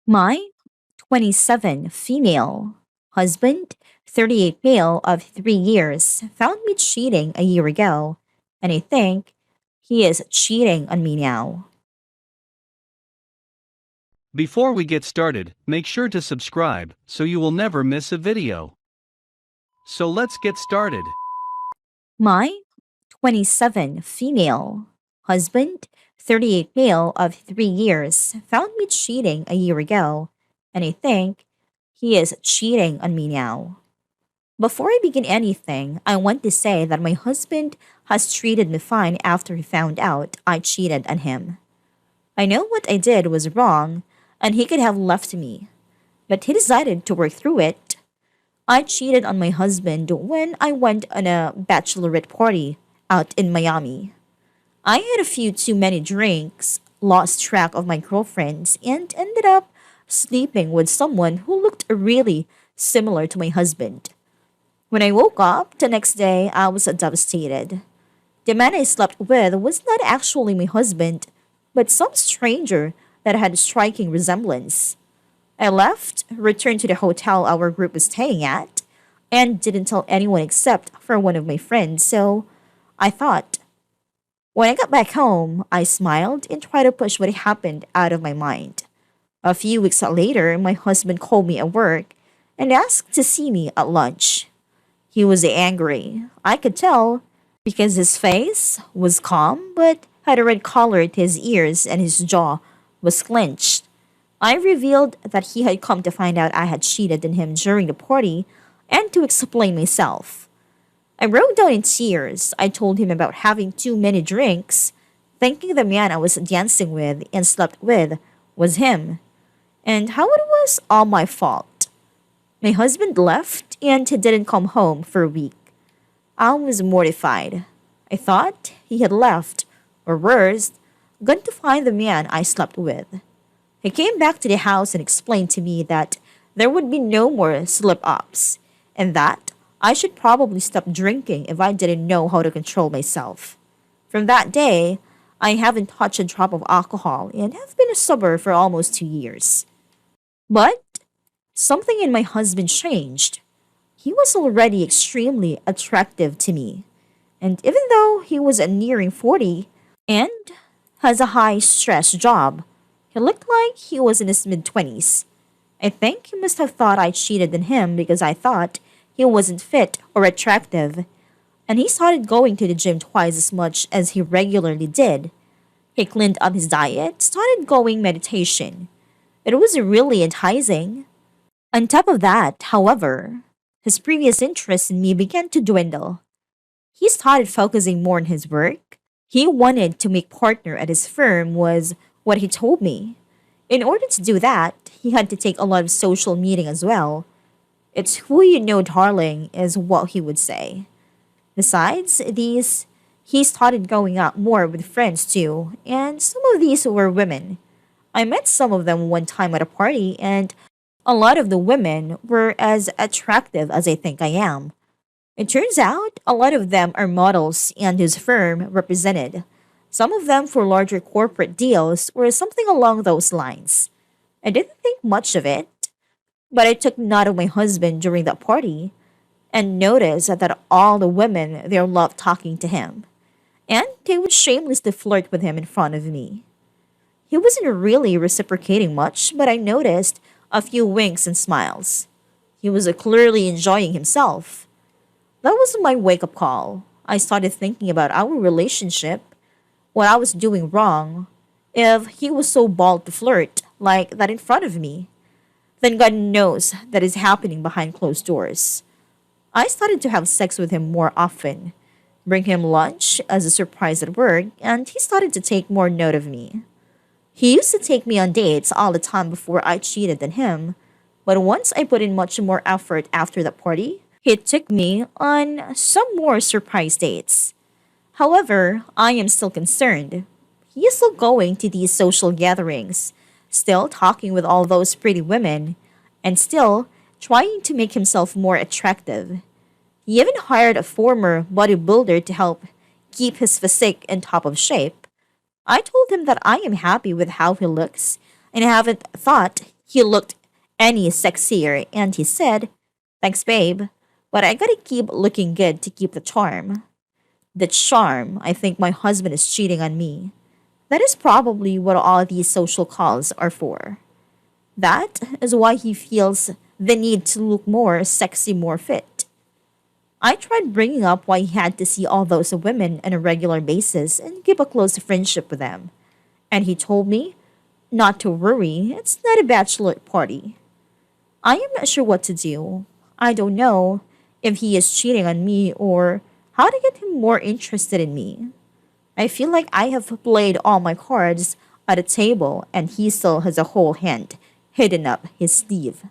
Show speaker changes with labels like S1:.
S1: My 27 female husband, 38 male of 3 years, found me cheating a year ago, and I think he is cheating on me now.
S2: Before we get started, make sure to subscribe so you will never miss a video. So let's get started.
S1: My 27 female husband, 38 male of 3 years, found me cheating a year ago, and I think he is cheating on me now. Before I begin anything, I want to say that my husband has treated me fine after he found out I cheated on him. I know what I did was wrong, and he could have left me, but he decided to work through it. I cheated on my husband when I went on a bachelorette party out in Miami. I had a few too many drinks, lost track of my girlfriends, and ended up sleeping with someone who looked really similar to my husband. When I woke up the next day, I was devastated. The man I slept with was not actually my husband, but some stranger that had a striking resemblance. I left, returned to the hotel our group was staying at, and didn't tell anyone except for one of my friends, so I thought. When I got back home, I smiled and tried to push what happened out of my mind. A few weeks later, my husband called me at work and asked to see me at lunch. He was angry. I could tell because his face was calm but had a red color to his ears and his jaw was clenched. I revealed that he had come to find out I had cheated on him during the party and to explain myself. I broke down in tears. I told him about having too many drinks, thinking the man I was dancing with and slept with was him, and how it was all my fault. My husband left and didn't come home for a week. I was mortified. I thought he had left, or worse, gone to find the man I slept with. He came back to the house and explained to me that there would be no more slip ups, and that I should probably stop drinking if I didn't know how to control myself. From that day, I haven't touched a drop of alcohol and have been sober for almost 2 years. But something in my husband changed. He was already extremely attractive to me, and even though he was nearing 40 and has a high stress job, he looked like he was in his mid 20s. I think he must have thought I cheated on him because I thought he wasn't fit or attractive, and he started going to the gym twice as much as he regularly did. He cleaned up his diet, started going meditation. It was really enticing. On top of that, however, his previous interest in me began to dwindle. He started focusing more on his work. He wanted to make partner at his firm was what he told me. In order to do that, he had to take a lot of social meeting as well. It's who you know, darling, is what he would say. Besides these, he started going out more with friends too, and some of these were women. I met some of them one time at a party, and a lot of the women were as attractive as I think I am. It turns out a lot of them are models and his firm represented. Some of them for larger corporate deals or something along those lines. I didn't think much of it, but I took note of my husband during that party and noticed that all the women there loved talking to him, and they would shamelessly flirt with him in front of me. He wasn't really reciprocating much, but I noticed a few winks and smiles. He was clearly enjoying himself. That was my wake up call. I started thinking about our relationship, what I was doing wrong, if he was so bold to flirt like that in front of me. Then God knows that is happening behind closed doors. I started to have sex with him more often, bring him lunch as a surprise at work, and he started to take more note of me. He used to take me on dates all the time before I cheated on him, but once I put in much more effort after that party, he took me on some more surprise dates. However, I am still concerned. He is still going to these social gatherings, still talking with all those pretty women, and still trying to make himself more attractive. He even hired a former bodybuilder to help keep his physique in top of shape. I told him that I am happy with how he looks and I haven't thought He looked any sexier and he said, "Thanks, babe, but I gotta keep looking good to keep the charm." The charm, I think my husband is cheating on me. That is probably what all these social calls are for. That is why he feels the need to look more sexy, more fit. I tried bringing up why he had to see all those women on a regular basis and keep a close friendship with them. And he told me not to worry, it's not a bachelor party. I am not sure what to do. I don't know if he is cheating on me or how to get him more interested in me. I feel like I have played all my cards at a table and he still has a whole hand hidden up his sleeve.